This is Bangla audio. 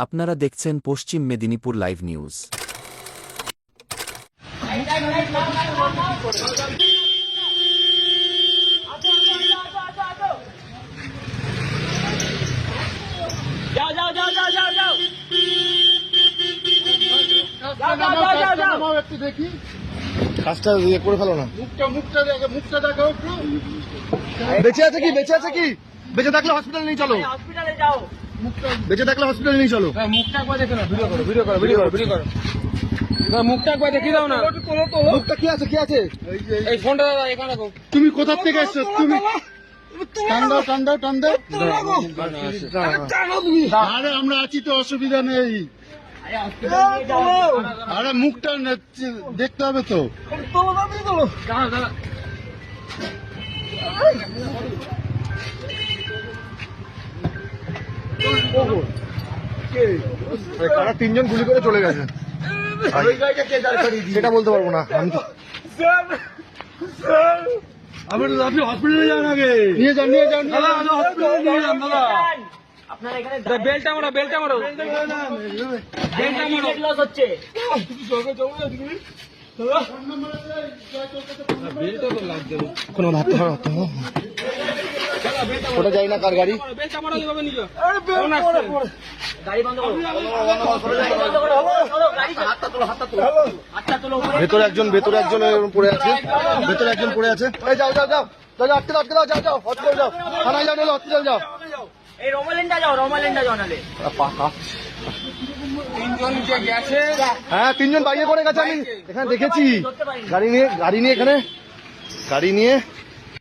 আপনারা দেখছেন পশ্চিম মেদিনীপুর লাইভ নিউজ। একটু দেখি কাজটা ইয়ে করে ফেলো না। মুখটা দেখো একটু। বেঁচে আছে কি? বেঁচে থাকলে হসপিটাল নিয়ে চলো। হসপিটালে যাও। বেঁচে থাকলে হসপিটাল নিয়ে চলো। মুখটা একবার দেখে না, ভিডিও করো। মুখটা একবার দেখি দাও না। মুখটা কি আছে? এই ফোনটা দাদা এখানে রাখো। তুমি কোথা থেকে এসছো? তুমি টান দাও। আরে আমরা আছি তো, অসুবিধা নেই। আরে মুখটা দেখতে হবে তো। দাদা কারা তিনজন গুলি করে চলে গেছে সেটা বলতে পারবো না আমি তো। আপনি হসপিটালে যান আগে। নিয়ে যান হসপিটালে নিয়ে যান দাদা। আপনারা এখানে বেলটা মারো। ব্লাড লস হচ্ছে। কোনো ভাবতে হবে ওটা যাই না কার গাড়ি। বেলটা মারো এইভাবে নিয়ে যাও। গাড়ি বন্ধ করো। গাড়ি বন্ধ করো। চলো গাড়ি হাতটা তোলো উপরে। ভেতরে একজন পড়ে আছে। এই যাও আটকে দাও। হসপিটাল যাও, থানায় যাও, নাহলে হসপিটাল যাও। এই রোমালেন্ডা যাও নালে। তিনজন যে গেছে হ্যাঁ, তিনজন বাইরে করে গেছে, আমি এখানে দেখেছি। গাড়ি নিয়ে